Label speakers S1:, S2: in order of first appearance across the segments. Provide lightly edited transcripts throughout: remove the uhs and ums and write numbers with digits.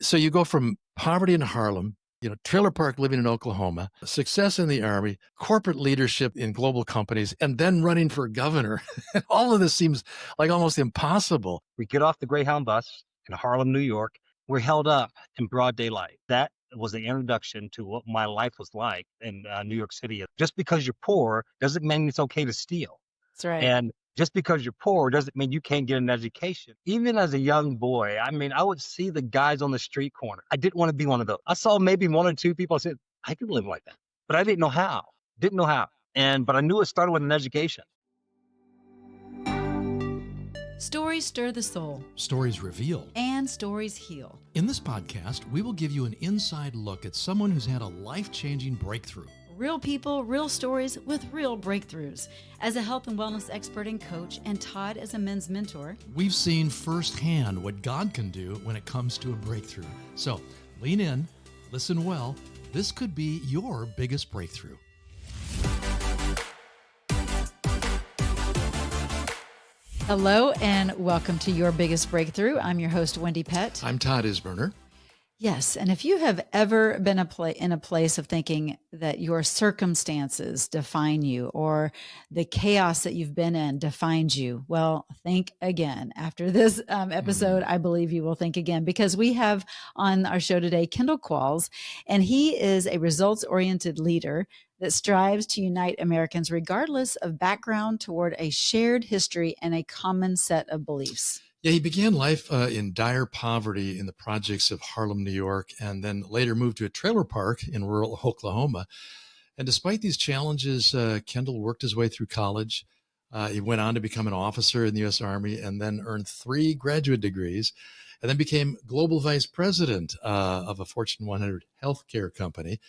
S1: So you go from poverty in Harlem, trailer park living in Oklahoma, success in the army, corporate leadership in global companies, and then running for governor. And all of this seems like almost impossible.
S2: We get off the Greyhound bus in Harlem, New York. We're held up in broad daylight. That was the introduction to what my life was like in New York City. Just because you're poor doesn't mean it's okay to steal.
S3: That's right.
S2: And just because you're poor doesn't mean you can't get an education. Even as a young boy, I would see the guys on the street corner. I didn't want to be one of those. I saw maybe one or two people. I said, I could live like that. But I didn't know how. Didn't know how. But I knew it started with an education.
S3: Stories stir the soul.
S1: Stories reveal.
S3: And stories heal.
S1: In this podcast, we will give you an inside look at someone who's had a life-changing breakthrough.
S3: Real people, real stories with real breakthroughs. As a health and wellness expert and coach, and Todd as a men's mentor,
S1: we've seen firsthand what God can do when it comes to a breakthrough. So lean in, listen well. This could be your biggest breakthrough.
S3: Hello and welcome to Your Biggest Breakthrough. I'm your host, Wendy Pett.
S1: I'm Todd Isberner.
S3: Yes, and if you have ever been in a place of thinking that your circumstances define you or the chaos that you've been in defines you, well, think again. After this episode, I believe you will think again, because we have on our show today Kendall Qualls, and he is a results-oriented leader that strives to unite Americans regardless of background toward a shared history and a common set of beliefs.
S1: Yeah, he began life in dire poverty in the projects of Harlem, New York, and then later moved to a trailer park in rural Oklahoma. And despite these challenges, Kendall worked his way through college. He went on to become an officer in the U.S. Army and then earned 3 graduate degrees and then became global vice president of a Fortune 100 healthcare company.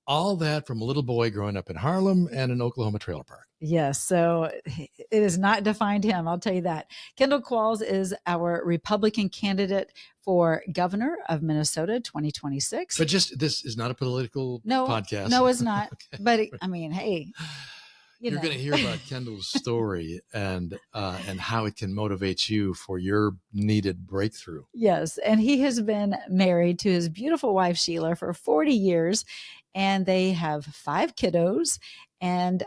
S1: All that from a little boy growing up in Harlem and an Oklahoma trailer park.
S3: Yes, so it has not defined him, I'll tell you that. Kendall Qualls is our Republican candidate for governor of Minnesota 2026.
S1: But this is not a political podcast.
S3: No, it's not.
S1: Okay.
S3: But hey,
S1: you're going to hear about Kendall's story and how it can motivate you for your needed breakthrough.
S3: Yes, and he has been married to his beautiful wife, Sheila, for 40 years, and they have 5 kiddos and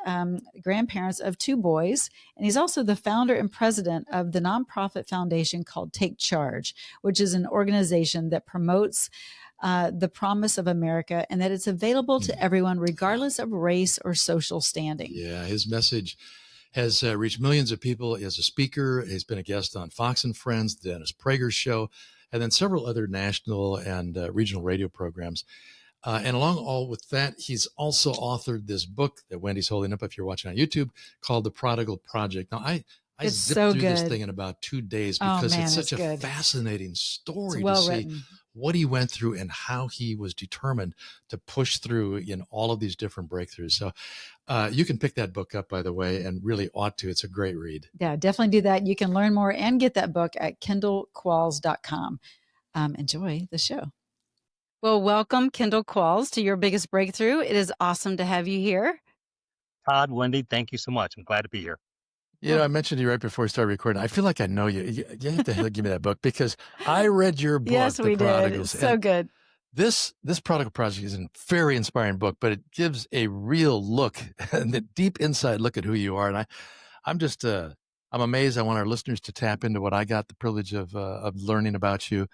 S3: grandparents of 2 boys. And he's also the founder and president of the nonprofit foundation called Take Charge, which is an organization that promotes the promise of America and that it's available to everyone regardless of race or social standing.
S1: Yeah, his message has reached millions of people as a speaker. He's been a guest on Fox and Friends, the Dennis Prager Show, and then several other national and regional radio programs. And along all with that, he's also authored this book that Wendy's holding up if you're watching on YouTube called The Prodigal Project. Now, I zipped through this thing in about 2 days because it's such a fascinating story to see what he went through and how he was determined to push through in all of these different breakthroughs. So you can pick that book up, by the way, and really ought to. It's a great read.
S3: Yeah, definitely do that. You can learn more and get that book at kendallqualls.com. Enjoy the show. Well, welcome, Kendall Qualls, to Your Biggest Breakthrough. It is awesome to have you here.
S2: Todd, Wendy, thank you so much. I'm glad to be here.
S1: I mentioned you right before we started recording. I feel like I know you. You have to give me that book because I read your book,
S3: Yes, we
S1: The Prodigals.
S3: did. So good.
S1: This Prodigal Project is a very inspiring book, but it gives a real look and the deep inside look at who you are. And I'm amazed. I want our listeners to tap into what I got the privilege of learning about you.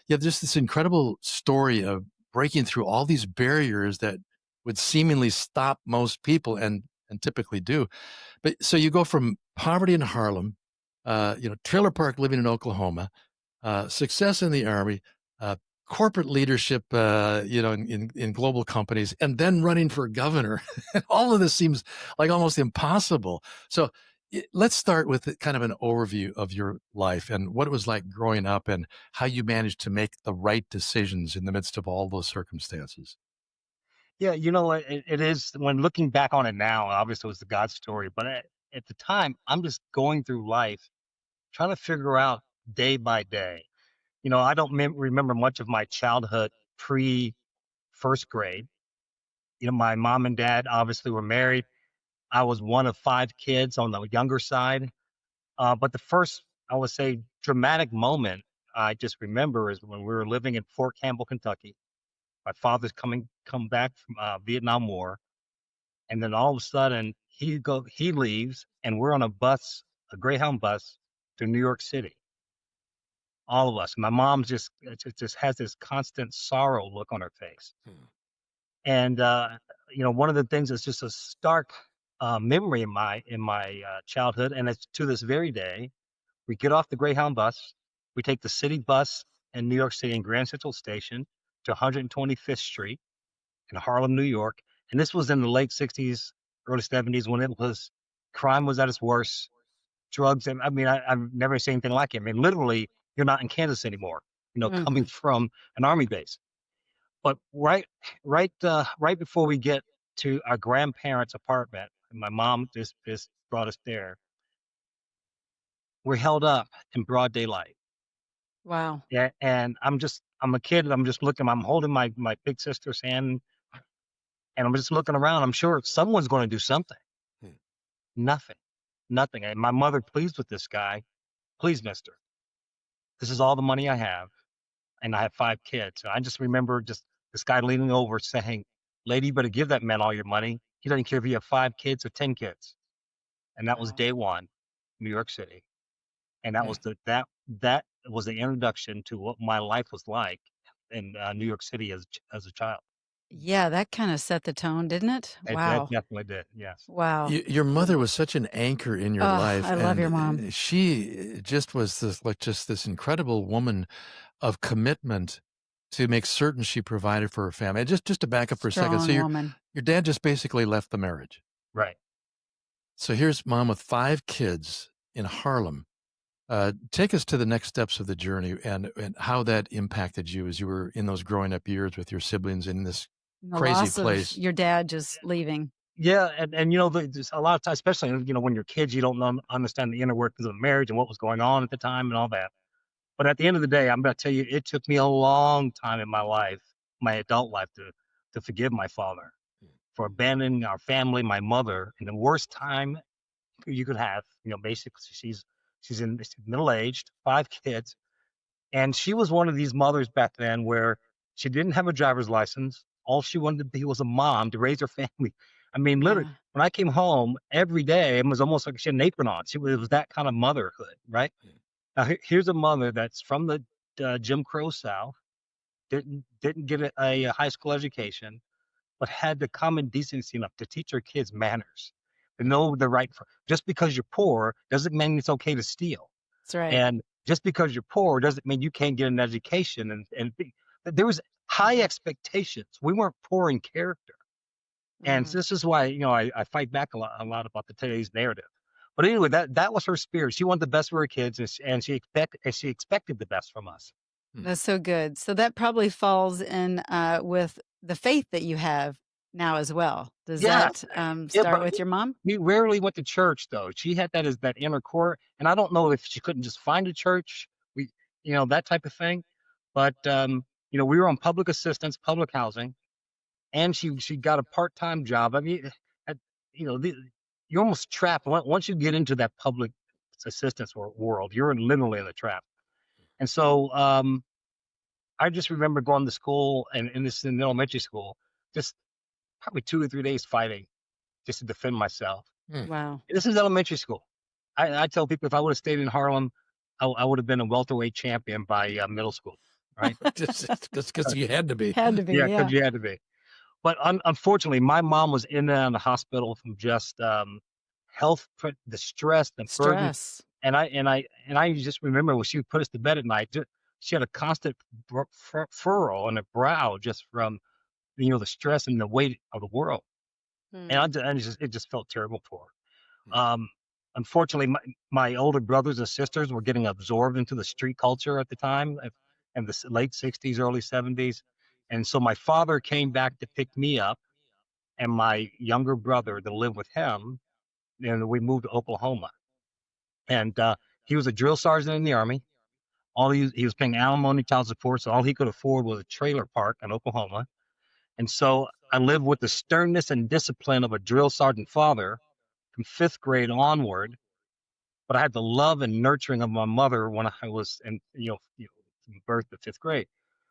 S1: You have just this incredible story of breaking through all these barriers that would seemingly stop most people and typically do. But so you go from poverty in Harlem, trailer park living in Oklahoma, success in the army, corporate leadership, in global companies, and then running for governor. And all of this seems like almost impossible. So let's start with kind of an overview of your life and what it was like growing up and how you managed to make the right decisions in the midst of all those circumstances.
S2: Yeah, it is, when looking back on it now, obviously it was the God story, but at the time, I'm just going through life, trying to figure out day by day. I don't remember much of my childhood pre-first grade. My mom and dad obviously were married. I was one of 5 kids on the younger side. But the first, I would say, dramatic moment I just remember is when we were living in Fort Campbell, Kentucky. My father's come back from Vietnam War, and then all of a sudden he leaves, and we're on a bus, a Greyhound bus, to New York City. All of us. My mom just has this constant sorrow look on her face. And one of the things that's just a stark memory in my childhood, and it's to this very day. We get off the Greyhound bus, we take the city bus in New York City in Grand Central Station to 125th Street in Harlem, New York. And this was in the late 60s, early 70s when crime was at its worst. Drugs. And I mean, I've never seen anything like it. I mean, literally, you're not in Kansas anymore, coming from an army base. But right before we get to our grandparents' apartment, and my mom just brought us there, we're held up in broad daylight.
S3: Wow.
S2: Yeah, and I'm a kid, and I'm just looking, I'm holding my big sister's hand, and I'm just looking around. I'm sure someone's going to do something.
S4: Hmm.
S2: Nothing. Nothing. And my mother pleads with this guy, please, mister, this is all the money I have, and I have 5 kids. And I just remember just this guy leaning over saying, lady, you better give that man all your money. He doesn't care if you have 5 kids or 10 kids. And that was
S3: Wow.
S2: day one, New York City. And that was that was the introduction to what my life was like in New York City as a child.
S3: Yeah, that kind of set the tone, didn't it?
S2: That
S3: Wow.
S2: definitely did. Yes.
S3: Wow.
S1: Your mother was such an anchor in your
S3: Oh,
S1: life,
S3: I love
S1: and
S3: your mom.
S1: she just was this incredible woman of commitment to make certain she provided for her family. And just to back up for a second, so
S3: Strong woman.
S1: your dad just basically left the marriage.
S2: Right.
S1: So here's mom with 5 kids in Harlem. Take us to the next steps of the journey and how that impacted you as you were in those growing up years with your siblings in this
S3: And the
S1: crazy
S3: loss of
S1: place.
S3: your dad just leaving.
S2: Yeah, and there's a lot of times, especially when you're kids, you don't understand the inner workings of marriage and what was going on at the time and all that. But at the end of the day, I'm going to tell you, it took me a long time in my life, my adult life, to forgive my father for abandoning our family, my mother, in the worst time you could have. Basically, she's middle aged, 5 kids, and she was one of these mothers back then where she didn't have a driver's license. All she wanted to be was a mom to raise her family. I mean, literally,
S3: Yeah.
S2: when I came home every day, it was almost like she had an apron on. It was that kind of motherhood, right? Now, here's a mother that's from the Jim Crow South, didn't get a high school education, but had the common decency enough to teach her kids manners, to know the right. Just because you're poor doesn't mean it's okay to steal.
S3: That's right.
S2: And just because you're poor doesn't mean you can't get an education. There was high expectations. We weren't poor in character. And
S3: Mm.
S2: this is why, I fight back a lot about today's narrative. But anyway, that was her spirit. She wanted the best for her kids, and she expected the best from us.
S3: That's so good. So that probably falls in with the faith that you have now as well. Does
S2: Yes.
S3: that
S2: Yeah,
S3: start
S2: but
S3: with your mom?
S2: we rarely went to church, though. She had that as that inner core, and I don't know if she couldn't just find a church, that type of thing. But we were on public assistance, public housing, and she got a part-time job. I mean, at, you know, the, you're almost trapped once you get into that public assistance world. You're literally in the trap. And so I just remember going to school, and in elementary school, just probably 2 or 3 days fighting just to defend myself.
S3: Wow.
S2: This is elementary school. I tell people if I would have stayed in Harlem, I would have been a welterweight champion by middle school, right?
S1: Just because you had to be.
S3: Had to be,
S2: Yeah,
S3: yeah.
S2: because you had to be. But unfortunately, my mom was in and out of the hospital from just the stress, the burden,
S3: Stress.
S2: and I just remember when she would put us to bed at night, she had a constant furrow on her brow just from the stress and the weight of the world, and it just felt terrible for her. Unfortunately, my older brothers and sisters were getting absorbed into the street culture at the time, in the late 60s, early 70s. And so my father came back to pick me up and my younger brother to live with him. And we moved to Oklahoma. And he was a drill sergeant in the Army. He was paying alimony, child support, so all he could afford was a trailer park in Oklahoma. And so I lived with the sternness and discipline of a drill sergeant father from 5th grade onward, but I had the love and nurturing of my mother when I was from birth to fifth grade.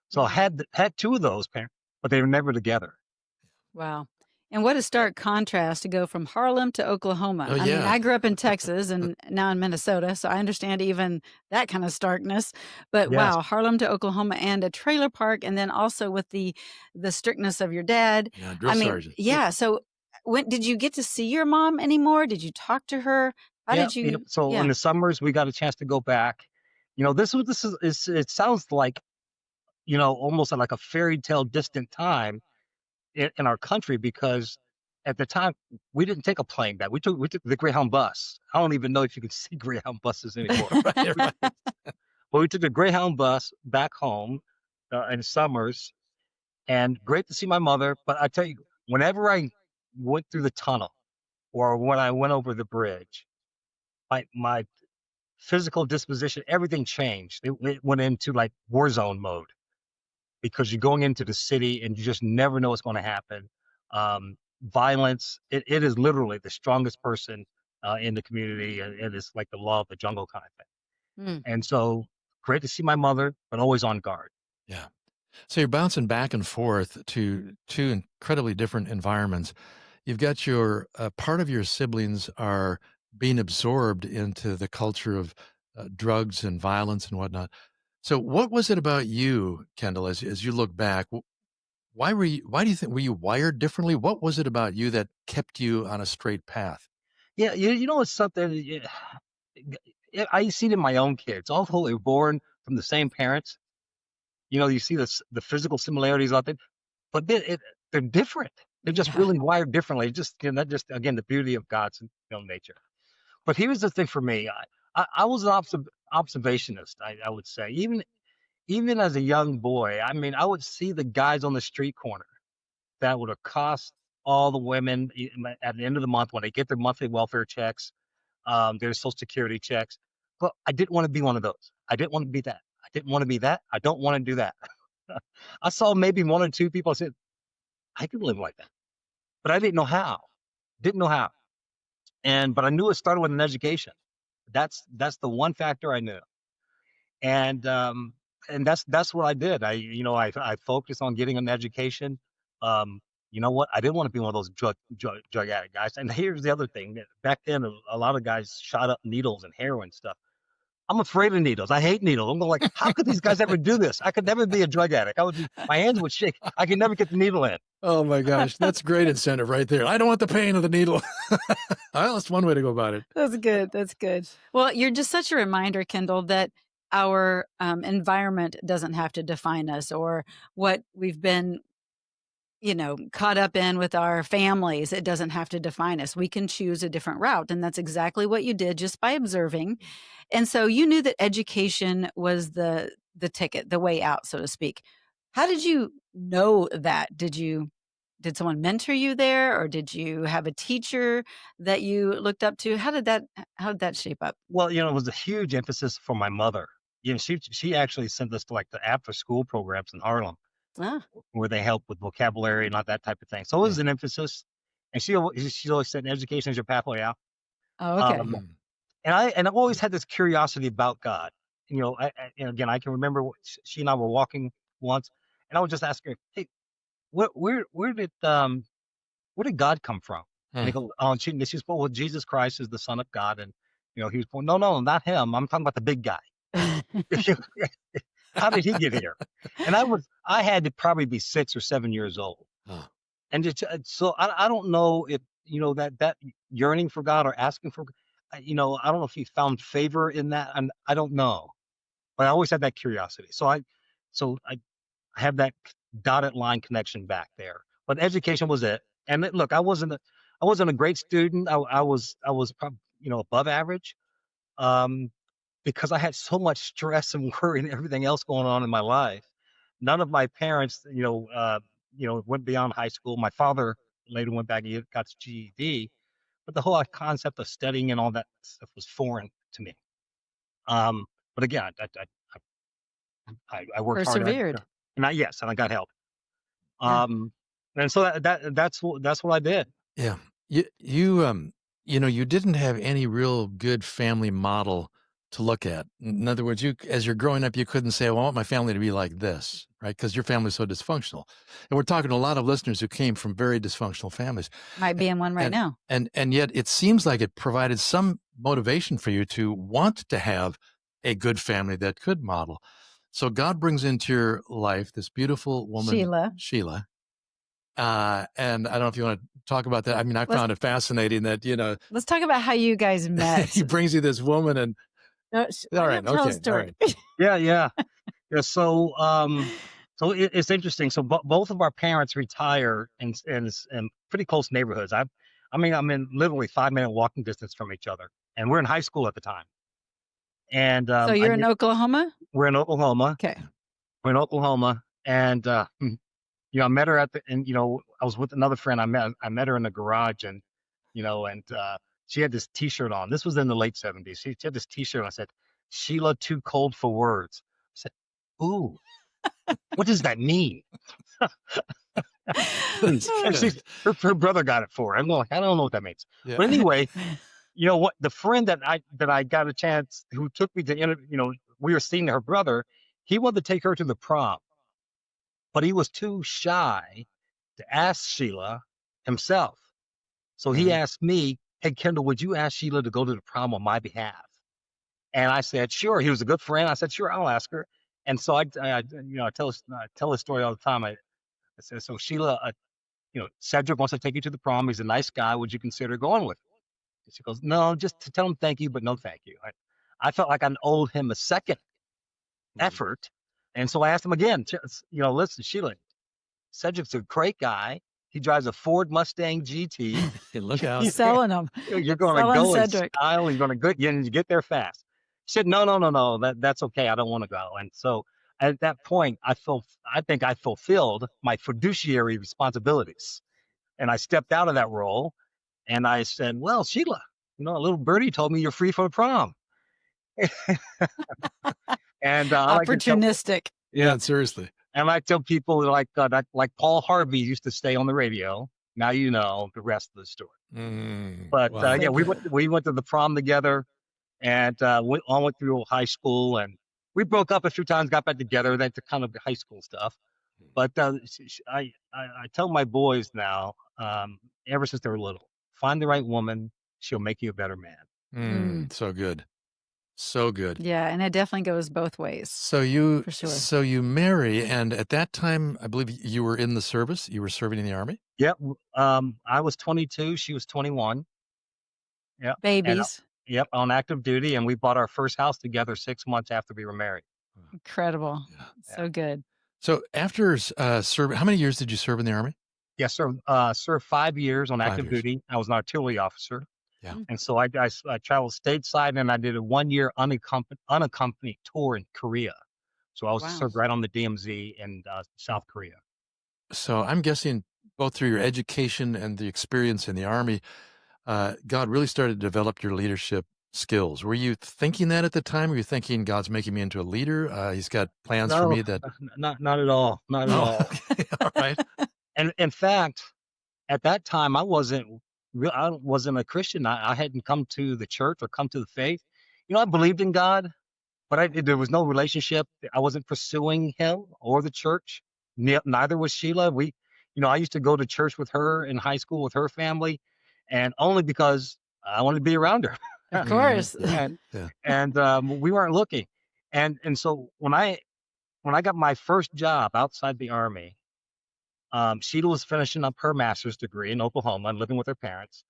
S2: So I
S3: Wow.
S2: had two of those parents, but they were never together.
S3: Wow. And what a stark contrast to go from Harlem to Oklahoma.
S1: Oh,
S3: I mean,
S1: yeah.
S3: I grew up in Texas and now in Minnesota, so I understand even that kind of starkness. But
S2: Yes.
S3: wow, Harlem to Oklahoma and a trailer park, and then also with the strictness of your dad.
S1: Yeah,
S3: I
S1: drill
S3: mean,
S1: sergeant.
S3: yeah. So when did you get to see your mom anymore? Did you talk to her? How
S2: Yeah,
S3: did
S2: yep.
S3: you?
S2: So in
S3: Yeah.
S2: the summers, we got a chance to go back. This is it sounds like, almost like a fairy tale distant time in our country, because at the time we didn't take a plane back. We took the Greyhound bus. I don't even know if you can see Greyhound buses anymore.
S1: Right,
S2: We,
S1: right.
S2: but we took the Greyhound bus back home in summers, and great to see my mother. But I tell you, whenever I went through the tunnel or when I went over the bridge, my physical disposition, everything changed. It went into like war zone mode, because you're going into the city and you just never know what's going to happen. Violence, it is literally the strongest person in the community, and it is like the law of the jungle kind of
S3: Mm.
S2: thing. And so, great to see my mother, but always on guard.
S1: Yeah. So you're bouncing back and forth to two incredibly different environments. You've got your part of your siblings are being absorbed into the culture of drugs and violence and whatnot. So what was it about you, Kendall, as you look back? Why do you think were you wired differently? What was it about you that kept you on a straight path?
S2: Yeah, it's something. I see it in my own kids. Although they're born from the same parents, you see the physical similarities out there, but they're different. They're just
S3: Yeah.
S2: really wired differently. Just that just again the beauty of God's nature. But here's the thing for me. I was an observationist. I would say even as a young boy. I mean, I would see the guys on the street corner that would accost all the women at the end of the month when they get their monthly welfare checks, their social security checks. But I didn't want to be one of those. I didn't want to be that. I didn't want to be that. I don't want to do that. I saw maybe one or two people. I said, I could live like that, but I didn't know how. Didn't know how. But I knew it started with an education. That's the one factor I knew. And that's what I did. I focused on getting an education. You know what? I didn't want to be one of those drug addict guys. And here's the other thing: back then, a lot of guys shot up needles and heroin stuff. I'm afraid of needles. I hate needles. I'm going like, how could these guys ever do this? I could never be a drug addict. My hands would shake. I could never get the needle in.
S1: Oh my gosh, that's great incentive right there. I don't want the pain of the needle. Well, that's one way to go about it.
S3: That's good. That's good. Well, you're just such a reminder, Kendall, that our environment doesn't have to define us or what we've been, caught up in with our families. It doesn't have to define us. We can choose a different route. And that's exactly what you did just by observing. And so you knew that education was the ticket, the way out, so to speak. How did you know that? Did someone mentor you there, or did you have a teacher that you looked up to? How did that shape up?
S2: Well, it was a huge emphasis for my mother. She actually sent us to like the after school programs in Harlem,
S3: Ah,
S2: where they help with vocabulary and not that type of thing. So it was
S1: Yeah.
S2: an emphasis, and she always said education is your pathway out.
S3: oh, okay.
S2: Um, and I've always had this curiosity about God. And again, I can remember she and I were walking once, and I would just ask her, "Hey, where did God come from?" And he
S1: Mm.
S2: goes, "Oh," and she spoke, "Well, Jesus Christ is the Son of God, and he was born." No, no, not him. I'm talking about the big guy. How did he get here? And I had to probably be 6 or 7 years old.
S1: Huh.
S2: And so I don't know if that yearning for God or asking for, I don't know if he found favor in that, and I don't know, but I always had that curiosity. So I have that dotted line connection back there. But education was it. And look, I wasn't a great student. I was probably above average, um, because I had so much stress and worry and everything else going on in my life. None of my parents, went beyond high school. My father later went back and got his GED, but the whole concept of studying and all that stuff was foreign to me. Um, but again, I worked hard at it,
S3: Persevered.
S2: yes, and I got help.
S3: Yeah.
S2: Um, and so that's what I did.
S1: Yeah. You you didn't have any real good family model to look at. In other words, you as you're growing up, you couldn't say, "Well, I want my family to be like this," right? Because your family's so dysfunctional. And we're talking to a lot of listeners who came from very dysfunctional families.
S3: Might be in one right
S1: And
S3: now.
S1: and yet it seems like it provided some motivation for you to want to have a good family that could model. So God brings into your life this beautiful woman, Sheila. And I don't know if you want to talk about that. I mean, I
S3: Let's
S1: found it fascinating that,
S3: let's talk about how you guys met.
S1: he brings you this woman and
S3: No,
S1: all
S3: why
S1: right,
S3: don't tell a
S1: okay, all
S3: story.
S1: right.
S2: Yeah. So, it's interesting. So both of our parents retire in pretty close neighborhoods. I mean, I'm in literally 5-minute walking distance from each other, and we're in high school at the time. And
S3: So you're in Oklahoma?
S2: we're in Oklahoma.
S3: Okay.
S2: We're in Oklahoma, and I met her and I was with another friend. I met her in the garage, and she had this T-shirt on. This was in the late '70s. She had this T-shirt. I said, "Sheila, too cold for words." I said, "Ooh, what does that mean?" And her brother got it for her. I'm like, I don't know what that means.
S1: Yeah.
S2: But anyway, you know what? The friend that I got a chance, who took me to, we were seeing her brother. He wanted to take her to the prom, but he was too shy to ask Sheila himself. So he asked me, "Hey, Kendall, would you ask Sheila to go to the prom on my behalf?" And I said, "Sure." He was a good friend. I said, "Sure, I'll ask her." And so I tell this story all the time. I said, "So Sheila, Cedric wants to take you to the prom. He's a nice guy. Would you consider going with him?" And she goes, "No, just to tell him thank you, but no thank you." I felt like I owed him a second effort. And so I asked him again, "Listen, Sheila, Cedric's a great guy. He drives a Ford Mustang GT.
S1: Look out.
S3: Selling them.
S2: You're going to
S3: Selling
S2: go in
S3: Cedric.
S2: style. You're going to go, and you get there fast." She said, "No. That's okay. I don't want to go." And so at that point, I think I fulfilled my fiduciary responsibilities, and I stepped out of that role, and I said, "Well, Sheila, a little birdie told me you're free for the prom." And I like to tell,
S3: Opportunistic.
S1: Yeah, seriously.
S2: and I tell people like Paul Harvey used to stay on the radio. Now you know the rest of the story. But
S1: Wow.
S2: yeah, we went to the prom together, and went through high school, and we broke up a few times, got back together. That's kind of the high school stuff. But I tell my boys now, ever since they were little, find the right woman, she'll make you a better man.
S1: So good. So good.
S3: Yeah, and it definitely goes both ways.
S1: So you
S3: For sure.
S1: so you marry, and at that time, I believe you were in the service. You were serving in the Army?
S2: Yep. I was 22, she was 21. Yep. And
S3: Babies.
S2: yep, on active duty, and we bought our first house together 6 months after we were married.
S3: Incredible.
S1: Yeah.
S3: So good.
S1: So after serving, how many years did you serve in the Army?
S2: Yes, sir. Served 5 years on
S1: 5
S2: active
S1: years.
S2: duty. I was an artillery officer.
S1: Yeah.
S2: And so I traveled stateside, and I did a 1-year unaccompanied tour in Korea. So I was
S3: Wow.
S2: served right on the DMZ in South Korea.
S1: So I'm guessing both through your education and the experience in the Army, God really started to develop your leadership skills. Were you thinking that at the time? Were you thinking God's making me into a leader? He's got plans for
S2: No,
S1: me that.
S2: not at all. Not at
S1: Oh,
S2: all.
S1: okay. All right.
S2: And in fact, at that time, I wasn't a Christian. I hadn't come to the church or come to the faith. I believed in God, but there was no relationship. I wasn't pursuing Him or the church. Neither was Sheila. I used to go to church with her in high school with her family, and only because I wanted to be around her.
S3: Of course.
S1: Yeah.
S2: And we weren't looking. And so when I got my first job outside the Army, Sheila was finishing up her master's degree in Oklahoma and living with her parents.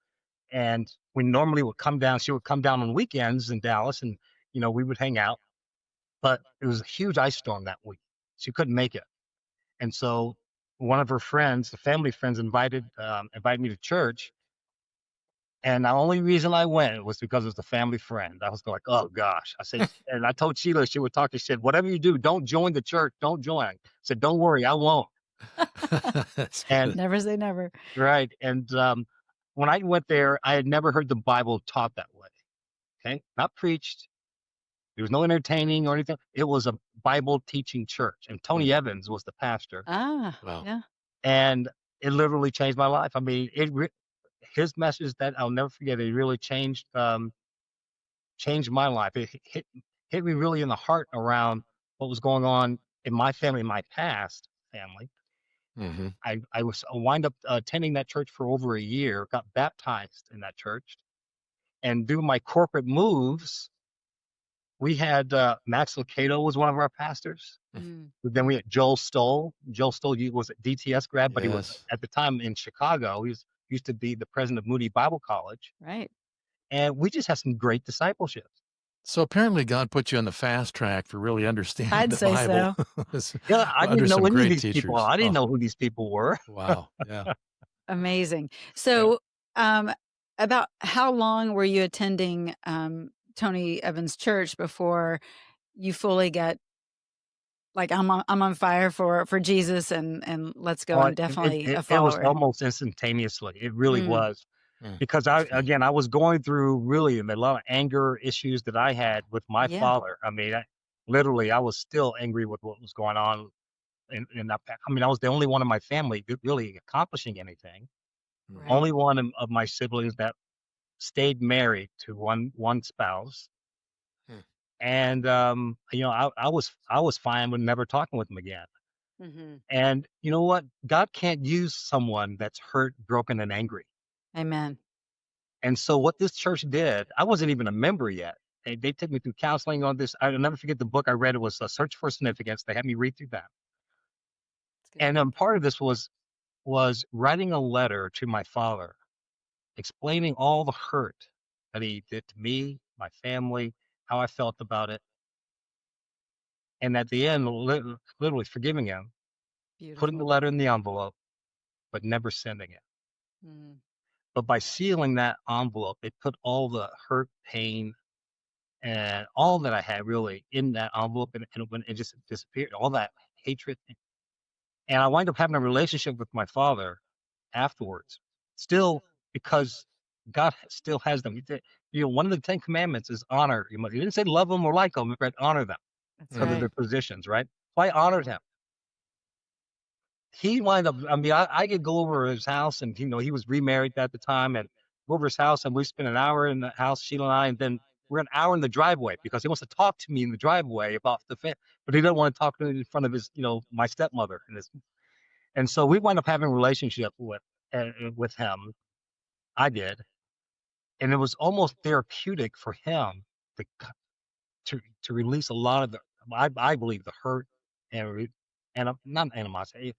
S2: And we normally would come down. She would come down on weekends in Dallas, and we would hang out. But it was a huge ice storm that week. She couldn't make it, and so one of her friends, the family friends, invited me to church. And the only reason I went was because it was a family friend. I was like, "Oh gosh!" I said, and I told Sheila, she would talk. She said, "Whatever you do, don't join the church. Don't join." I said, "Don't worry, I won't."
S1: That's
S2: And
S1: good.
S3: Never say never.
S2: right, and when I went there, I had never heard the Bible taught that way. Okay, not preached. There was no entertaining or anything. It was a Bible teaching church, and Tony Evans was the pastor.
S3: Wow.
S1: Wow.
S2: And it literally changed my life. I mean, his message that I'll never forget. It really changed changed my life. It hit me really in the heart around what was going on in my family, my past family.
S1: Mhm.
S2: I wind up attending that church for over a year, got baptized in that church, and through my corporate moves, we had Max Lucado was one of our pastors.
S3: Mm,
S2: Then we had Joel Stoll. Joel Stoll was a DTS grad, but he was
S1: Yes.
S2: at the time in Chicago. He used to be the president of Moody Bible College,
S3: right.
S2: and we just had some great discipleship.
S1: So apparently God put you on the fast track for really understanding
S3: I'd
S1: the
S3: say
S1: Bible
S3: so.
S2: Yeah, I
S1: under
S2: didn't know
S1: some
S2: any of
S1: great
S2: these people.
S1: teachers.
S2: I didn't
S1: Oh,
S2: know who these people were.
S1: wow. Yeah.
S3: Amazing.
S2: Yeah.
S3: So, um, about how long were you attending Tony Evans Church before you fully got like I'm on fire for Jesus and let's go.
S2: Oh,
S3: I'm definitely a
S2: it was
S3: follower.
S2: almost instantaneously. It really
S3: Mm,
S2: was.
S1: Mm,
S2: Because
S1: that's good.
S2: I was going through really a lot of anger issues that I had with my
S3: yeah.
S2: father. I mean, literally, I was still angry with what was going on. And I mean, I was the only one in my family really accomplishing anything.
S1: Mhm.
S3: Right.
S2: Only one of my siblings that stayed married to one spouse.
S1: Mm.
S2: And I was fine with never talking with him again.
S3: Hmm.
S2: And you know what? God can't use someone that's hurt, broken, and angry.
S3: Amen.
S2: And so what this church did, I wasn't even a member yet. They took me through counseling on this. I'll never forget the book I read. It was a Search for Significance. They had me read through that.
S3: It's a good
S2: And
S3: book.
S2: part of this was writing a letter to my father, explaining all the hurt that he did to me, my family, how I felt about it. And at the end, literally forgiving him, putting the
S3: Beautiful.
S2: letter in the envelope, but never sending it.
S3: Mm,
S2: But by sealing that envelope, it put all the hurt, pain, and all that I had really in that envelope, and when it just disappeared, all that hatred. And I wind up having a relationship with my father afterwards, still because God still has them. One of the 10 Commandments is honor. He didn't say love them or like them, but honor them
S3: that's
S2: because of
S1: Mhm.
S2: their
S3: right.
S2: positions, right? So I honored him. He wind up, I mean, I could go over his house, and he was remarried at the time, and go over his house, and we spent an hour in the house, Sheila and I, and then we're an hour in the driveway because he wants to talk to me in the driveway about but he doesn't want to talk to me in front of his, my stepmother and so we wind up having a relationship with him. I did, and it was almost therapeutic for him to to release a lot of I believe the hurt and not animosity,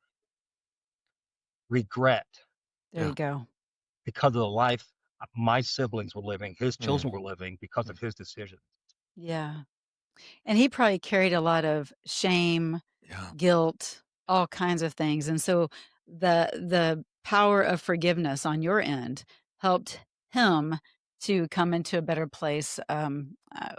S2: regret
S3: There you
S1: Yeah.
S3: go.
S2: because of the life my siblings were living, his
S1: Mm,
S2: children were living because
S1: mm.
S2: of his decision.
S3: Yeah. And he probably carried a lot of shame,
S1: Yeah.
S3: guilt, all kinds of things. And so the power of forgiveness on your end helped him to come into a better place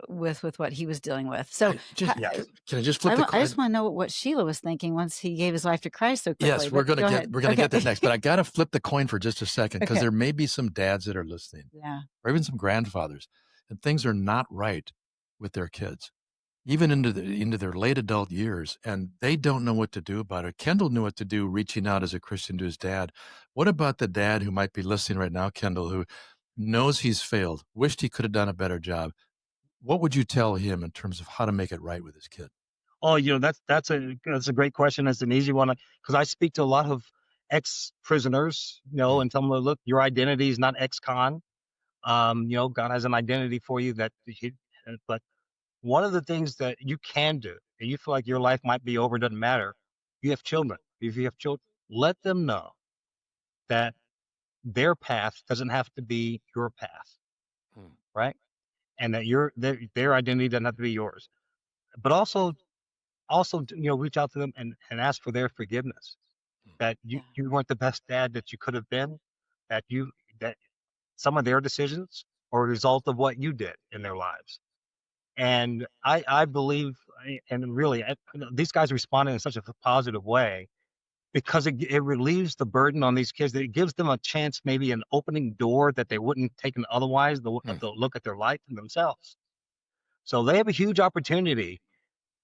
S3: with what he was dealing with. So
S1: I just
S2: Yes.
S1: can I just flip the
S3: I just
S1: coin?
S3: want to know what Sheila was thinking once he gave his life to Christ so quickly.
S1: Yes,
S3: But go ahead.
S1: we're gonna
S3: Okay.
S1: get that next, but I gotta flip the coin for just a second because
S3: Okay.
S1: there may be some dads that are listening,
S3: Yeah.
S1: or even some grandfathers, and things are not right with their kids, even into their late adult years, and they don't know what to do about it. Kendall knew what to do, reaching out as a Christian to his dad. What about the dad who might be listening right now, Kendall, who knows he's failed, wished he could have done a better job? What would you tell him in terms of how to make it right with his kid?
S2: Oh, that's a great question. That's an easy one because I speak to a lot of ex prisoners,
S1: Mm,
S2: and tell them, look, your identity is not ex con. God has an identity for you but one of the things that you can do, and you feel like your life might be over, doesn't matter. You have children. If you have children, let them know that their path doesn't have to be your path,
S1: mm,
S2: right? And that their identity doesn't have to be yours. But also, reach out to them and ask for their forgiveness.
S1: mm.
S2: That
S3: Yeah.
S2: you weren't the best dad that you could have been. That some of their decisions are a result of what you did in their lives. And I believe, and really, these guys responded in such a positive way because it relieves the burden on these kids. It gives them a chance, maybe an opening door that they wouldn't have taken otherwise.
S1: Mm,
S2: They'll look at their life and themselves. So they have a huge opportunity.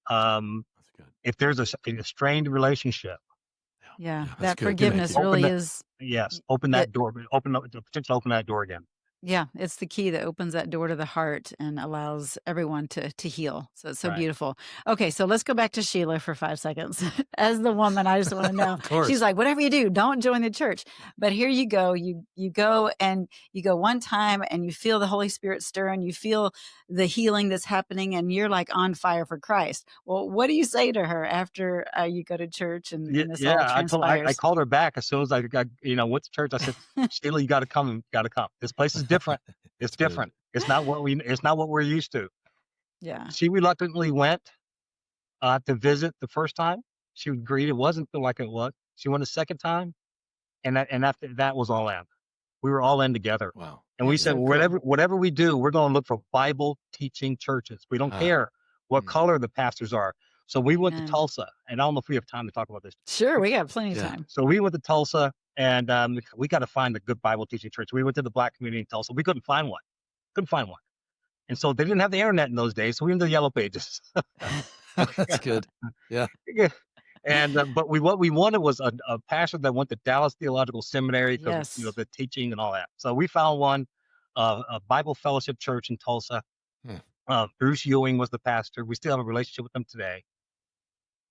S2: Um,
S1: that's good.
S2: if there's a strained relationship,
S3: Yeah.
S1: Yeah, that's
S3: That
S1: good. Good,
S3: forgiveness
S1: Matthew.
S2: open
S3: really
S2: that.
S3: is
S2: Yes, open
S3: the
S2: that door. Open up the potential. Open that door again.
S3: Yeah, it's the key that opens that door to the heart and allows everyone to heal. So it's so
S2: Right.
S3: beautiful. Okay, so let's go back to Sheila for 5 seconds. As the woman, I just wanna know.
S1: Of
S3: She's
S1: course.
S3: like, "Whatever you do, don't join the church." But here you go, you go and you go one time and you feel the Holy Spirit stir and you feel the healing that's happening and you're like on fire for Christ. Well, what do you say to her after, you go to church
S2: Yeah,
S3: and this all
S2: yeah. I
S3: transpires?
S2: called her back as soon as I got, went to church. I said, Sheila, you got to come. Got to come. This place is different. It's
S1: That's good.
S2: different. It's not what we're used to.
S3: Yeah.
S2: She reluctantly went to visit the first time. She agreed it wasn't like it was. She went a second time, and after that was all in. We were all in together,
S1: Wow.
S2: and we
S3: That's
S2: said,
S3: so
S2: well,
S3: cool.
S2: whatever we do, we're going to look for Bible teaching churches. We don't
S1: Ah,
S2: care what
S1: mm,
S2: color the pastors are. So we went to
S3: Amen.
S2: Tulsa, and I don't know if we have time to talk about this.
S3: Sure, we got plenty of
S1: yeah.
S3: time.
S2: So we went to Tulsa, and we got to find a good Bible teaching church. We went to the black community in Tulsa. We couldn't find one. Couldn't find one. And so they didn't have the internet in those days. So we went to the Yellow Pages.
S1: That's good. Yeah.
S2: Yeah. And but what we wanted was a pastor that went to Dallas Theological Seminary because
S3: Yes.
S2: the teaching and all that. So we found one, a Bible Fellowship Church in Tulsa.
S1: Hmm.
S2: Bruce Ewing was the pastor. We still have a relationship with them today.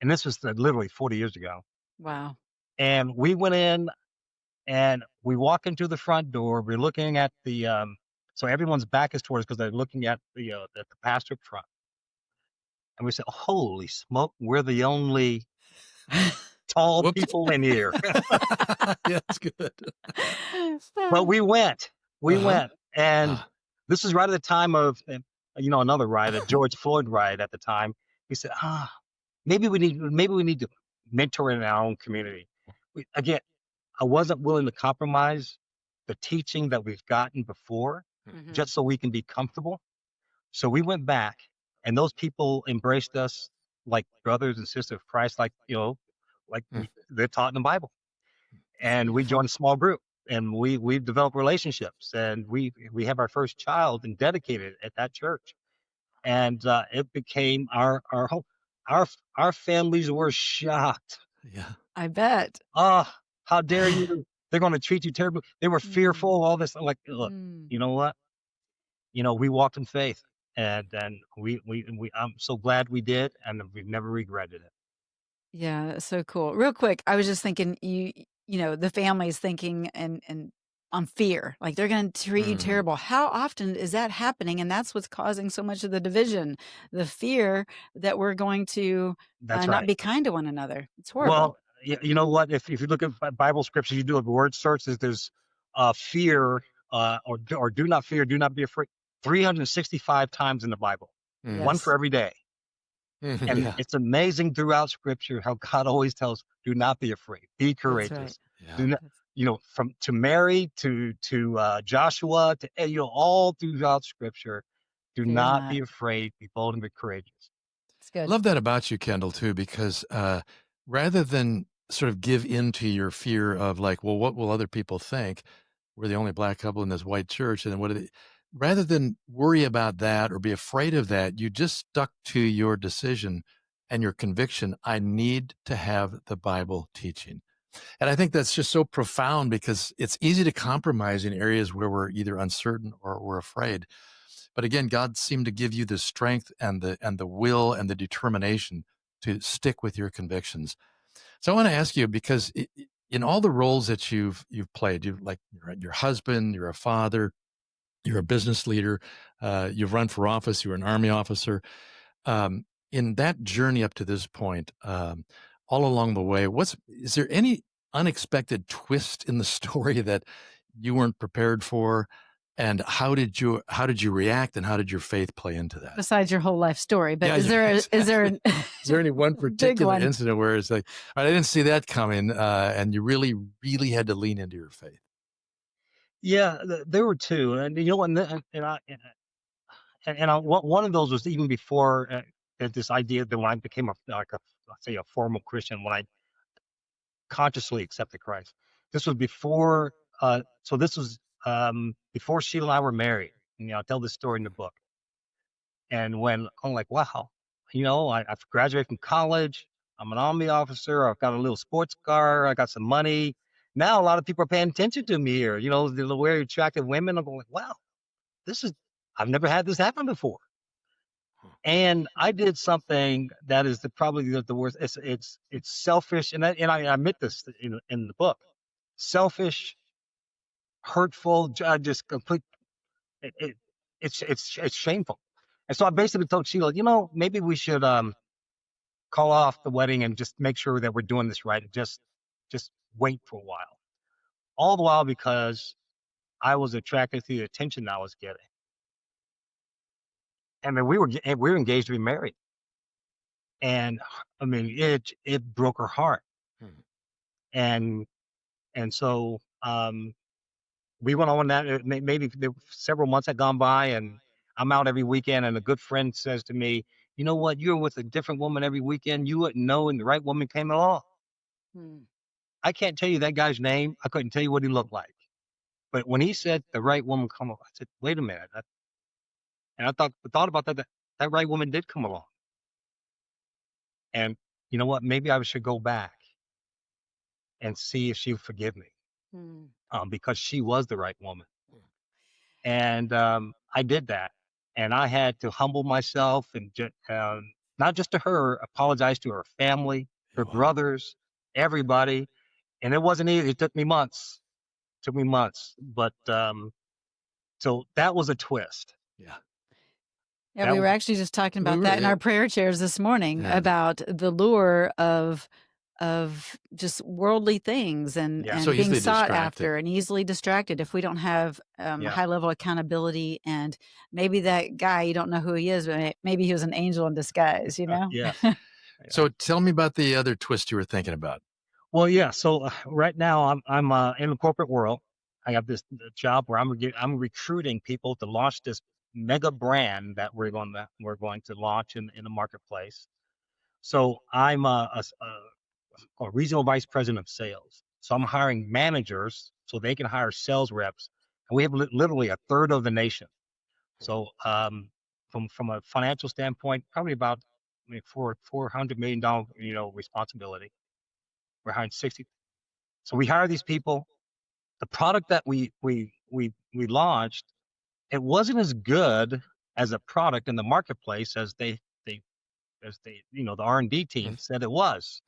S2: And this was literally 40 years ago.
S3: Wow.
S2: And we went in and we walk into the front door. We're looking at the so everyone's back is towards because they're looking at the pastor up front. And we said, "Holy smoke, we're the only tall
S1: Whoops.
S2: people in here."
S1: Yeah, that's good.
S2: But we went. We
S1: Uh-huh.
S2: went. And
S1: Ah,
S2: this is right at the time of another riot, a George Floyd riot at the time. We said, maybe we need to mentor in our own community. Again, I wasn't willing to compromise the teaching that we've gotten before
S3: Mhm.
S2: just so we can be comfortable. So we went back, and those people embraced us like brothers and sisters of Christ, like
S1: hmm.
S2: they're taught in the Bible.
S3: It's
S2: And we
S3: beautiful.
S2: joined a small group, and we've developed relationships, and we have our first child and dedicated at that church, and it became our home. Our families were shocked.
S1: Yeah.
S3: I bet.
S2: Ah, how dare you? They're going to treat you terribly. They were
S3: Mm.
S2: fearful. All this, like, look,
S3: Mm.
S2: you know what? We walked in faith, and we. I'm so glad we did, and we've never regretted it.
S3: Yeah, that's so cool. Real quick, I was just thinking the family's thinking and on fear, like they're gonna treat you
S1: Mm,
S3: terrible. How often is that happening? And that's what's causing so much of the division, the fear that we're going to,
S2: That's
S3: not
S2: right.
S3: be kind to one another. It's horrible.
S2: Well, you know what? If you look at Bible scripture, you do a word search. There's fear, or do not fear, do not be afraid. 365 times in the Bible,
S1: mm,
S2: one for
S3: Yes,
S2: every day.
S1: mhm,
S2: And
S1: yeah.
S2: it's amazing throughout Scripture how God always tells, "Do not be afraid. Be
S3: that's right.
S2: courageous." Do
S1: Yeah.
S2: not,
S3: That's
S2: from to Mary to Joshua to all throughout Scripture. Do
S3: fear
S2: not be
S3: not.
S2: afraid. Be bold and be courageous.
S3: It's
S1: I
S3: good.
S1: love that about you, Kendall, too, because rather than sort of give in to your fear of like, well, what will other people think? We're the only black couple in this white church, and then what are they? Rather than worry about that or be afraid of that, you just stuck to your decision and your conviction. I need to have the Bible teaching. And I think that's just so profound because it's easy to compromise in areas where we're either uncertain or we're afraid. But again, God seemed to give you the strength and the will and the determination to stick with your convictions. So I want to ask you because in all the roles that you've played, you're your husband, you're a father, you're a business leader, you've run for office, you're an army officer. In that journey up to this point, all along the way, is there any unexpected twist in the story that you weren't prepared for? And how did you react, and how did your faith play into that?
S3: Besides your whole life story, but
S1: Yeah,
S3: is
S1: yeah,
S3: there
S1: exactly.
S3: an
S1: Is there any one
S3: big
S1: particular
S3: one?
S1: incident where it's like, "All right, I didn't see that coming," and you really, really had to lean into your faith?
S2: Yeah, there were two, and one of those was even before this idea that when I became let's say a formal Christian, when I consciously accepted Christ. This was before. So this was before Sheila and I were married. I tell this story in the book. And when I'm like, wow, I've graduated from college. I'm an army officer. I've got a little sports car. I got some money. now a lot of people are paying attention to me here. You know, the very attractive women. I'm going, wow, I've never had this happen before. And I did something that is probably the worst. It's selfish, and I admit this in the book. Selfish, hurtful, just complete. It, it, it's shameful. And so I basically told Sheila, maybe we should call off the wedding and just make sure that we're doing this right, and just wait for a while. All the while because I was attracted to the attention I was getting. I mean, we were engaged to be married, and I mean, it broke her heart.
S1: Hmm.
S2: And so we went on that. Maybe several months had gone by, and I'm out every weekend. And a good friend says to me, "You know what? You're with a different woman every weekend. You wouldn't know, and the right woman came along."
S3: Hmm.
S2: I can't tell you that guy's name. I couldn't tell you what he looked like. But when he said the right woman come along, I said, "Wait a minute." And I thought about that. That right woman did come along. And you know what? Maybe I should go back and see if she'll forgive me,
S3: Hmm.
S2: because she was the right woman. And I did that. And I had to humble myself and not just to her, apologize to her family, her
S1: Wow.
S2: brothers, everybody. And it wasn't easy. It took me months. But so that was a twist.
S1: Yeah.
S3: Yeah,
S2: That
S3: we were
S2: was,
S3: actually just talking
S1: We
S3: about
S1: were,
S3: that in
S1: yeah.
S3: our prayer chairs this morning
S1: Yeah.
S3: about the lure of just worldly things and
S2: Yeah.
S1: So
S3: being
S1: easily
S3: sought
S1: distracted.
S3: after and easily distracted if we don't have
S2: Yeah.
S3: high level accountability. And maybe that guy, you don't know who he is, but maybe he was an angel in disguise, you know?
S2: Yes.
S1: So tell me about the other twist you were thinking about.
S2: Well, yeah. So right now I'm in the corporate world. I have this job where I'm recruiting people to launch this mega brand that we're going to launch in the marketplace. So I'm a regional vice president of sales. So I'm hiring managers so they can hire sales reps, and we have literally a third of the nation. So from a financial standpoint, probably about $400 million responsibility. We're hiring 60. So we hire these people. The product that we launched, it wasn't as good as a product in the marketplace as the R&D team said it was.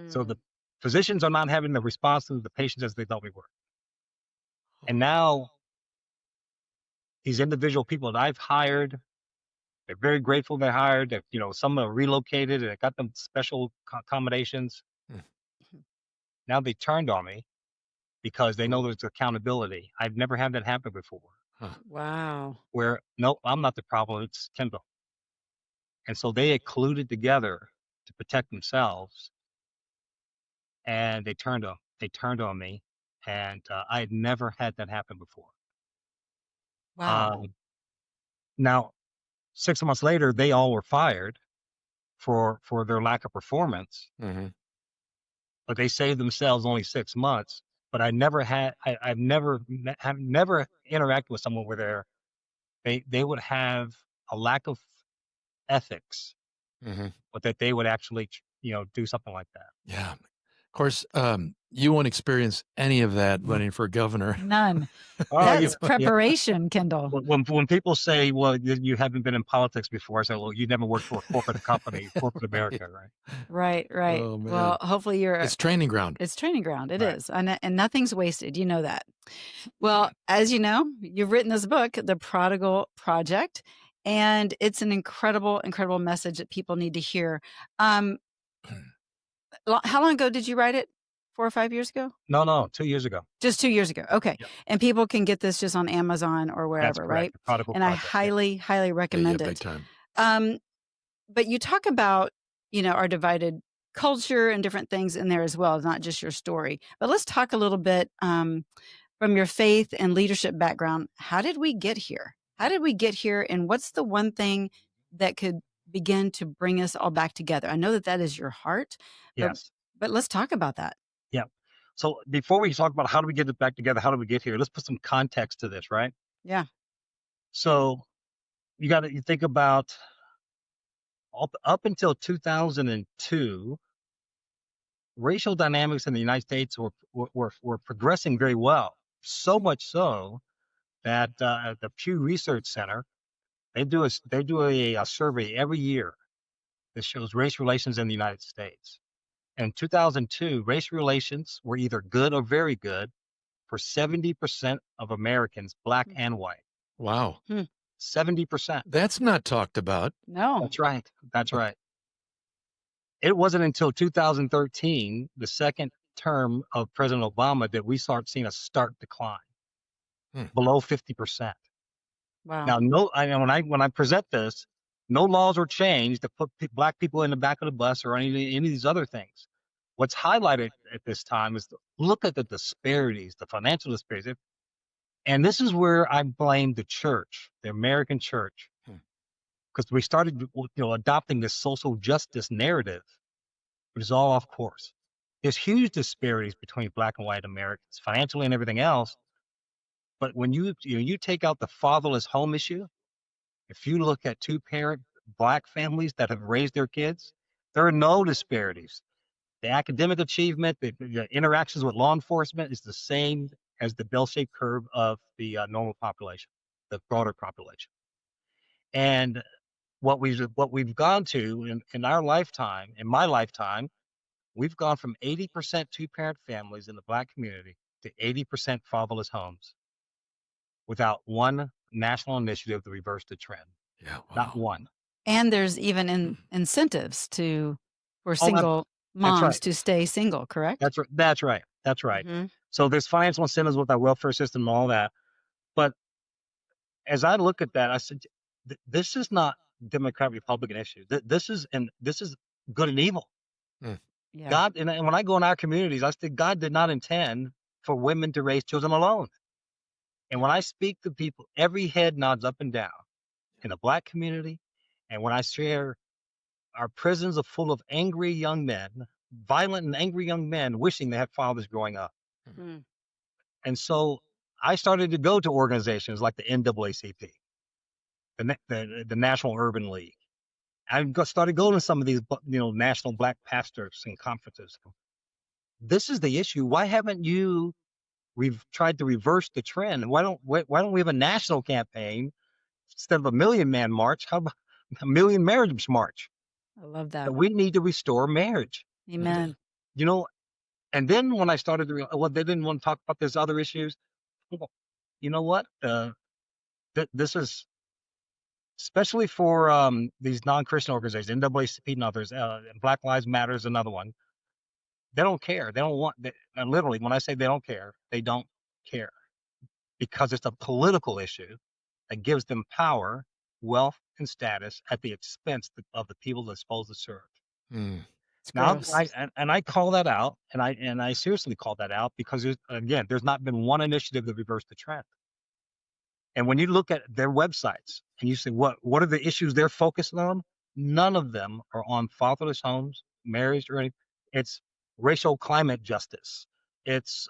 S2: So the physicians are not having the response to the patients as they thought we were. And now these individual people that I've hired, they're very grateful they hired. That some are relocated and I got them special accommodations. Now they turned on me because they know there's accountability. I've never had that happen before.
S1: Huh.
S3: Wow.
S2: Where no, I'm not the problem. It's Kendall. And so they colluded together to protect themselves, and they turned on me, and I had never had that happen before.
S3: Wow.
S2: Now, 6 months later, they all were fired for their lack of performance,
S1: Mm-hmm.
S2: but they saved themselves only 6 months. But I've never have never interacted with someone where they would have a lack of ethics,
S1: Mm-hmm.
S2: but that they would actually do something like that.
S1: Yeah. Of course, you won't experience any of that running for governor.
S3: None.
S2: Oh,
S3: That's preparation, Kendall.
S2: when people say, "Well, you haven't been in politics before," I say, "Well, you never worked for a corporate company, corporate America, right?"
S3: Right.
S1: Oh, man.
S3: Well, hopefully
S1: It's training ground.
S3: it's training ground. It
S2: Right.
S3: is. And nothing's wasted. You know that. Well, as you know, you've written this book, The Prodigal Project, and it's an incredible, incredible message that people need to hear. How long ago did you write it? 4 or 5 years ago?
S2: No, 2 years ago.
S3: Just 2 years ago. Okay.
S2: Yep.
S3: And people can get this just on Amazon or
S2: That's
S3: wherever,
S2: correct.
S3: right?
S2: The Prodigal
S3: And I
S2: Project. Yeah.
S3: highly, highly
S1: Yeah,
S3: recommend
S1: big
S3: it.
S1: time.
S3: But you talk about, our divided culture and different things in there as well, not just your story. But let's talk a little bit from your faith and leadership background. How did we get here? How did we get here? And what's the one thing that could begin to bring us all back together? I know that is your heart.
S2: Yes.
S3: But let's talk about that.
S2: Yeah. So before we talk about how do we get it back together, how do we get here? Let's put some context to this, right?
S3: Yeah.
S2: So you think about up until 2002, racial dynamics in the United States were progressing very well. So much so that the Pew Research Center, they do a survey every year that shows race relations in the United States. In 2002, race relations were either good or very good for 70% of Americans, black and white.
S1: Wow.
S2: 70%.
S1: That's not talked about.
S3: No.
S2: That's right. That's right. It wasn't until 2013, the second term of President Obama, that we start seeing a stark decline below 50%.
S3: Wow.
S2: Now, when I present this, no laws were changed to put black people in the back of the bus or any of these other things. What's highlighted at this time is look at the disparities, the financial disparities. And this is where I blame the church, the American church, because we started adopting this social justice narrative, which is all off course. There's huge disparities between black and white Americans, financially and everything else. But when you take out the fatherless home issue, if you look at two-parent black families that have raised their kids, there are no disparities. The academic achievement, the interactions with law enforcement is the same as the bell-shaped curve of the normal population, the broader population. And what we've gone to in our lifetime, in my lifetime, we've gone from 80% two-parent families in the black community to 80% fatherless homes without one national initiative to reverse the trend.
S1: Yeah. Wow.
S2: Not one.
S3: And there's even incentives for
S2: Oh,
S3: single
S2: that's
S3: moms
S2: right.
S3: to stay single, correct?
S2: That's right. That's right. That's right.
S3: Mhm.
S2: So there's financial incentives with our welfare system and all that. But as I look at that, I said, this is not Democrat Republican issue. This is good and evil.
S3: Yeah.
S2: God, and when I go in our communities, I said God did not intend for women to raise children alone. And when I speak to people, every head nods up and down in the black community. And when I share, our prisons are full of angry young men, violent and angry young men wishing they had fathers growing up.
S3: Mm.
S2: And so I started to go to organizations like the NAACP, the National Urban League. I started going to some of these, national black pastors and conferences. This is the issue. Why haven't you tried to reverse the trend? Why don't we have a national campaign instead of a Million Man March? How about a Million Marriage March?
S3: I love that.
S2: We need to restore marriage.
S3: Amen.
S2: And then when I started to realize, they didn't want to talk about these other issues. Well, you know what? This is especially for these non-Christian organizations, NAACP and others, Black Lives Matter is another one. They don't care. They don't want. And literally, when I say they don't care, they don't care because it's a political issue that gives them power, wealth, and status at the expense of the people they're supposed to serve.
S3: It's
S2: Now,
S3: gross.
S2: I call that out, and I seriously call that out because there's not been one initiative to reverse the trend. And when you look at their websites and you say what are the issues they're focused on, none of them are on fatherless homes, marriage, or anything. It's racial climate justice. It's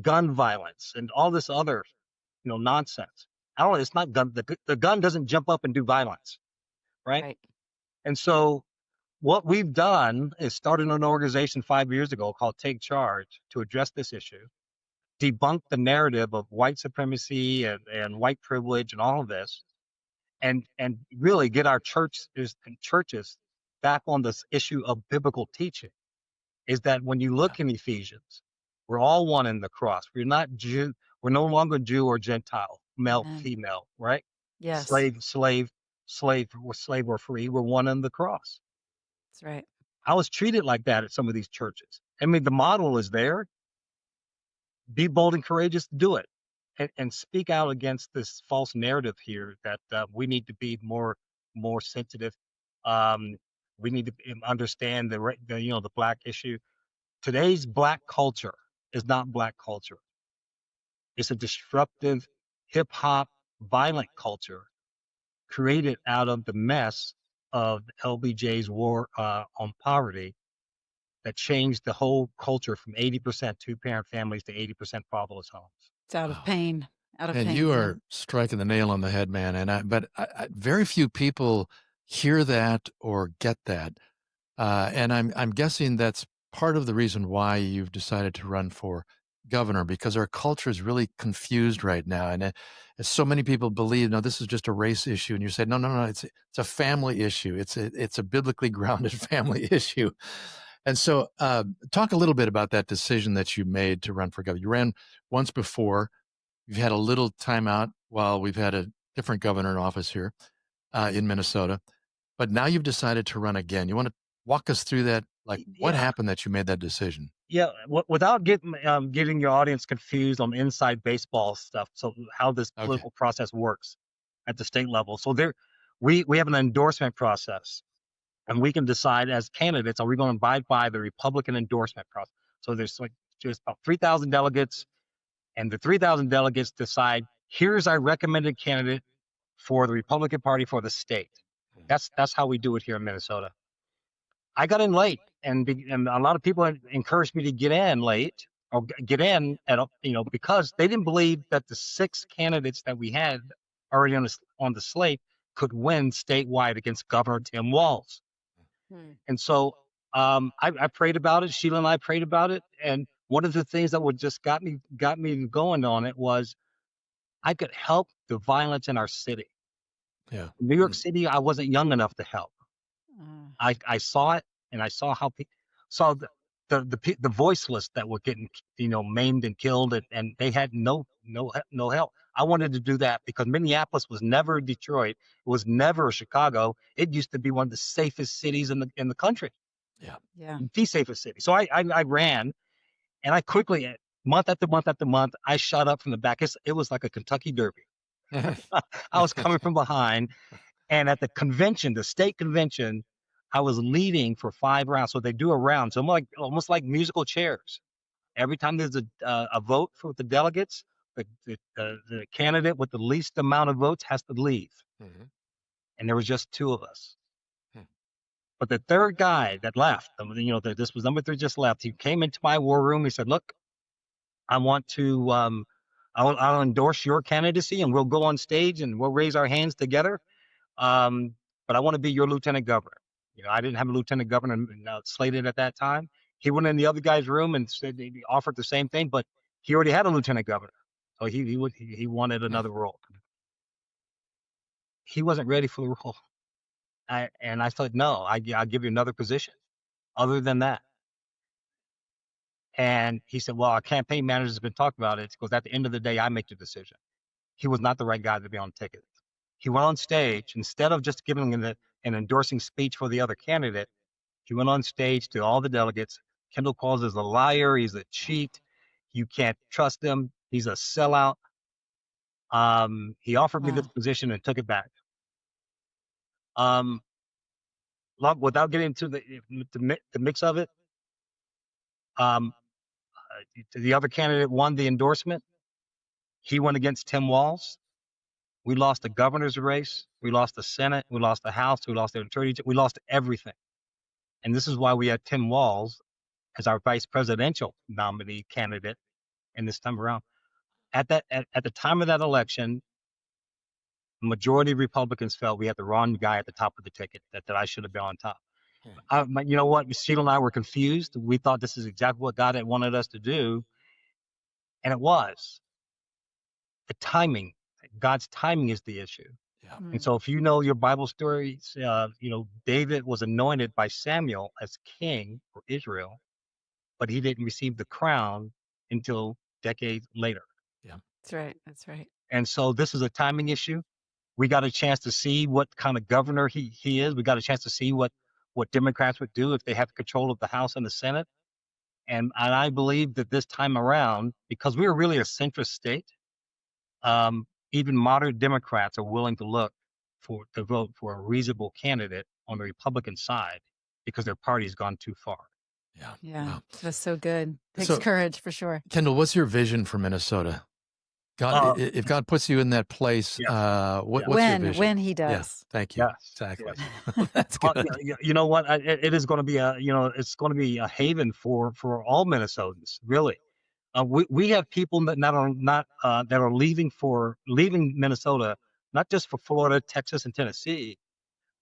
S2: gun violence and all this other nonsense. I don't know. It's not gun. The gun doesn't jump up and do violence, right?
S3: Right.
S2: And so what we've done is started an organization 5 years ago called Take Charge to address this issue, debunk the narrative of white supremacy and white privilege and all of this, and really get our churches back on this issue of biblical teaching. Is that when you look in Ephesians, we're all one in the cross. We're not Jew. We're no longer Jew or Gentile, male,
S3: Amen.
S2: female, right?
S3: Yes.
S2: Slave or free. We're one in the cross.
S3: That's right.
S2: I was treated like that at some of these churches. I mean, the model is there. Be bold and courageous to do it, and speak out against this false narrative here that we need to be more sensitive. We need to understand the black issue. Today's black culture is not black culture. It's a disruptive, hip hop, violent culture created out of the mess of LBJ's war on poverty that changed the whole culture from 80% two-parent families to 80% fatherless homes.
S3: It's out of
S1: Wow.
S3: pain. Out of
S1: And
S3: pain.
S1: you
S3: yeah.
S1: are striking the nail on the head, man. But very few people hear that or get that, and I'm guessing that's part of the reason why you've decided to run for governor, because our culture is really confused right now. And so many people believe, no, this is just a race issue. And you say, no, no, no, it's a family issue. It's a biblically grounded family issue. And so talk a little bit about that decision that you made to run for governor. You ran once before. You've had a little time out while we've had a different governor in office here in Minnesota. But now you've decided to run again. You want to walk us through that? Like, what
S2: Yeah.
S1: happened that you made that decision?
S2: Yeah, without getting your audience confused on inside baseball stuff, so how this
S1: Okay.
S2: political process works at the state level. So we have an endorsement process, and we can decide as candidates, are we going to abide by the Republican endorsement process? So there's like just about 3,000 delegates, and the 3,000 delegates decide, here's our recommended candidate for the Republican Party for the state. That's how we do it here in Minnesota. I got in late, and a lot of people encouraged me to get in late or get in at because they didn't believe that the 6 candidates that we had already on the slate could win statewide against Governor Tim Walz. And so I prayed about it. Sheila and I prayed about it, and one of the things that would just got me going on it was I could help the violence in our city.
S1: Yeah.
S2: In New York City, I wasn't young enough to help. I saw it, and I saw how saw the voiceless that were getting maimed and killed, and they had no help. I wanted to do that because Minneapolis was never Detroit, it was never Chicago. It used to be one of the safest cities in the country.
S3: Yeah.
S2: The safest city. So I ran, and I quickly, month after month after month, I shot up from the back. It was like a Kentucky Derby. I was coming from behind. And at the convention, the state convention, I was leading for 5 rounds. So they do a round, so almost like musical chairs. Every time there's a vote for the delegates, the candidate with the least amount of votes has to leave. And there was just 2 of us. But the third guy that left, this was number 3, just left. He came into my war room. He said, "Look, I want to, I'll endorse your candidacy, and we'll go on stage and we'll raise our hands together. But I want to be your lieutenant governor." I didn't have a lieutenant governor slated at that time. He went in the other guy's room and said he offered the same thing, but he already had a lieutenant governor, so he wanted another role. He wasn't ready for the role, and I thought, no, I'll give you another position other than that. And he said, "Well, our campaign manager has been talking about it." Because at the end of the day, I make the decision. He was not the right guy to be on the ticket. He went on stage, instead of just giving an endorsing speech for the other candidate, he went on stage to all the delegates. Kendall Qualls is a liar. He's a cheat. You can't trust him. He's a sellout. He offered me this position and took it back. Without getting into the mix of it, the other candidate won the endorsement. He went against Tim Walz. We lost the governor's race. We lost the Senate. We lost the House. We lost the Attorney General. We lost everything. And this is why we had Tim Walz as our vice presidential nominee candidate in this time around. At the time of that election, the majority of Republicans felt we had the wrong guy at the top of the ticket, that I should have been on top. You know what? Sheila and I were confused. We thought this is exactly what God had wanted us to do. And it was. The timing. God's timing is the issue.
S1: Yeah.
S2: And so if you know your Bible stories, David was anointed by Samuel as king for Israel, but he didn't receive the crown until decades later.
S1: Yeah.
S3: That's right.
S2: And so this is a timing issue. We got a chance to see what kind of governor he is. We got a chance to see what Democrats would do if they have control of the House and the Senate. And I believe that this time around, because we are really a centrist state, even moderate Democrats are willing to vote for a reasonable candidate on the Republican side because their party's gone too far.
S3: Yeah.
S1: Wow.
S3: That's so good. Takes
S1: So-
S3: courage for sure.
S1: Kendall, what's your vision for Minnesota? God, if God puts you in that place, what's your vision?
S3: When he
S1: Yeah,
S3: does.
S1: thank you.
S2: Yes,
S1: Exactly.
S2: yes.
S1: That's
S2: Well,
S1: good.
S2: you know what? It is going to be it's going to be a haven for all Minnesotans. Really, we have people that that are leaving Minnesota, not just for Florida, Texas, and Tennessee.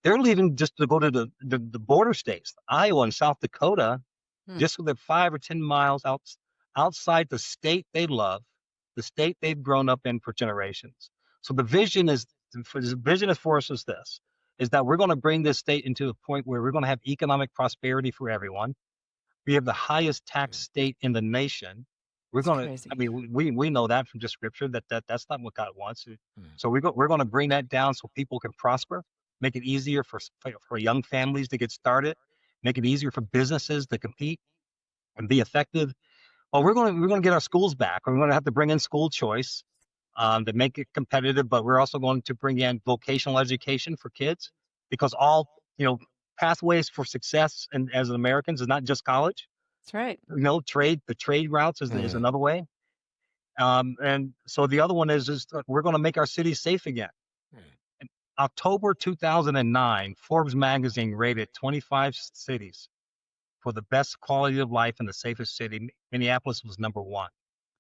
S2: They're leaving just to go to the border states, Iowa and South Dakota, just so they're 5 or 10 miles outside the state they love, the state they've grown up in for generations. So the vision is for us is this, is that we're going to bring this state into a point where we're going to have economic prosperity for everyone. We have the highest tax state in the nation. We're
S3: It's
S2: going to,
S3: crazy.
S2: I mean, we know that from just scripture that's not what God wants.
S1: Mm.
S2: So we're going to bring that down so people can prosper, make it easier for young families to get started, make it easier for businesses to compete and be effective. Well, we're going to get our schools back. We're going to have to bring in school choice to make it competitive, but we're also going to bring in vocational education for kids because all pathways for success and as Americans is not just college.
S3: That's right.
S2: The trade routes is another way. And so the other one is we're going to make our cities safe again. In October 2009, Forbes magazine rated 25 cities for the best quality of life and the safest city. Minneapolis was number 1.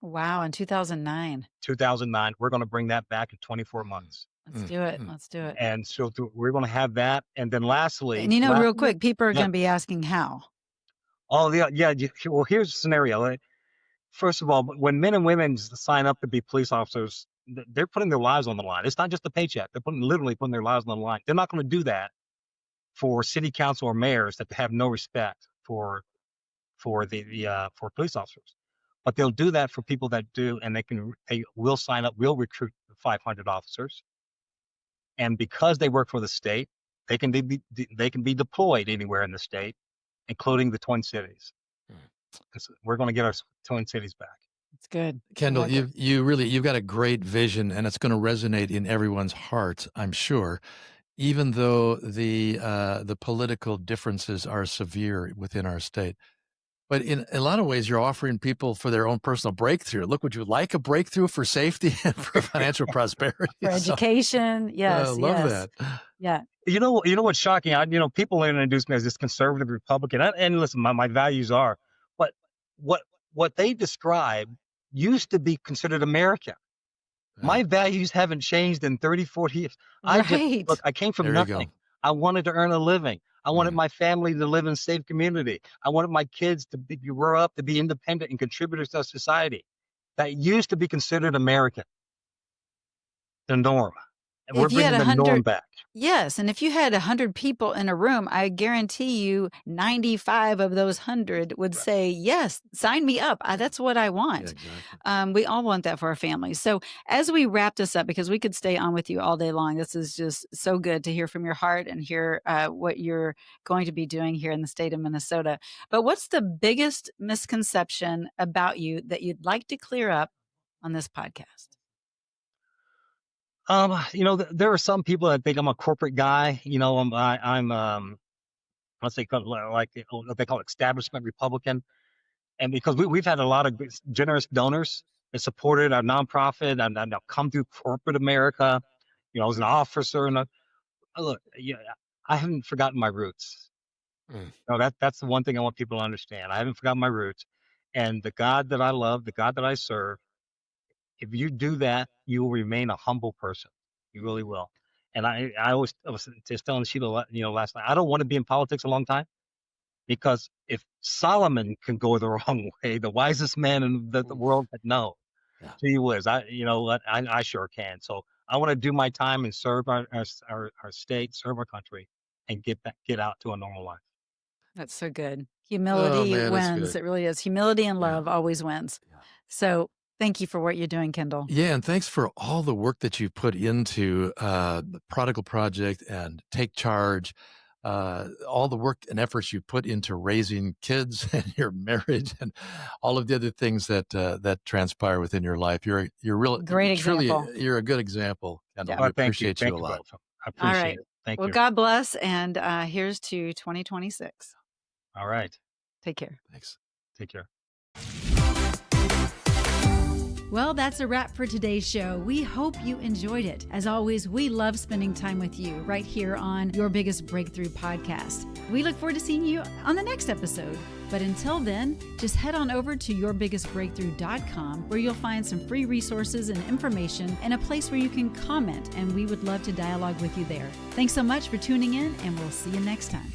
S3: Wow. In 2009.
S2: 2009. We're going to bring that back in 24 months.
S3: Let's do it. Let's do it.
S2: And so we're going to have that. And then lastly,
S3: And real quick, people are going to be asking how.
S2: Oh, yeah. Well, here's the scenario. First of all, when men and women sign up to be police officers, they're putting their lives on the line. It's not just a paycheck. They're literally putting their lives on the line. They're not going to do that for city council or mayors that have no respect for police officers. But they'll do that for people that do, and they will sign up, will recruit 500 officers. And because they work for the state, they can be deployed anywhere in the state, including the Twin Cities. We're going to get our Twin Cities back.
S3: It's good.
S1: Kendall, you've got a great vision, and it's going to resonate in everyone's heart, I'm sure, even though the political differences are severe within our state. But in a lot of ways, you're offering people for their own personal breakthrough. Look, would you like a breakthrough for safety and for financial prosperity?
S3: For education? Yes.
S1: I love that.
S3: Yeah.
S2: You know what's shocking? People introduce me as this conservative Republican, and listen, my values are, but what they describe used to be considered American. My values haven't changed in 30, 40 years.
S3: Right.
S2: I came from
S1: There you go.
S2: nothing. I wanted to earn a living. I wanted my family to live in a safe community. I wanted my kids to grow up to be independent and contributors to society. That used to be considered American, the norm. And we're bringing the norm back.
S3: Yes. And if you had 100 people in a room, I guarantee you 95 of those 100 would say, yes, sign me up. That's what I want.
S1: Yeah, exactly.
S3: We all want that for our families. So as we wrap this up, because we could stay on with you all day long, this is just so good to hear from your heart and hear what you're going to be doing here in the state of Minnesota. But what's the biggest misconception about you that you'd like to clear up on this podcast?
S2: There are some people that think I'm a corporate guy. I'm let's say like they call it establishment Republican, and because we've had a lot of generous donors that supported our nonprofit, and I've come through corporate America. I was an officer, and look, I haven't forgotten my roots. That's the one thing I want people to understand. I haven't forgotten my roots, and the God that I love, the God that I serve. If you do that, you will remain a humble person. You really will. And I was just telling Sheila, last night, I don't want to be in politics a long time, because if Solomon can go the wrong way, the wisest man in the world had no.
S1: Yeah.
S2: Gee whiz, I sure can. So I want to do my time and serve our state, serve our country, and get out to a normal life.
S3: That's so good. Humility wins. It really is. Humility and love always wins.
S1: Yeah.
S3: So thank you for what you're doing, Kendall.
S1: Yeah, and thanks for all the work that you put into the Prodigal Project and Take Charge, all the work and efforts you put into raising kids and your marriage and all of the other things that transpire within your life. You're
S3: Great example.
S1: Truly, you're a good example, Kendall.
S2: Yeah.
S1: We
S2: Thank you.
S1: appreciate you a lot.
S2: Both. I appreciate
S3: right.
S2: it. Thank
S3: Well,
S2: you.
S3: God bless, and here's to 2026.
S2: All right.
S3: Take care.
S1: Thanks.
S2: Take care.
S3: Well, that's a wrap for today's show. We hope you enjoyed it. As always, we love spending time with you right here on Your Biggest Breakthrough podcast. We look forward to seeing you on the next episode. But until then, just head on over to yourbiggestbreakthrough.com, where you'll find some free resources and information and a place where you can comment, and we would love to dialogue with you there. Thanks so much for tuning in, and we'll see you next time.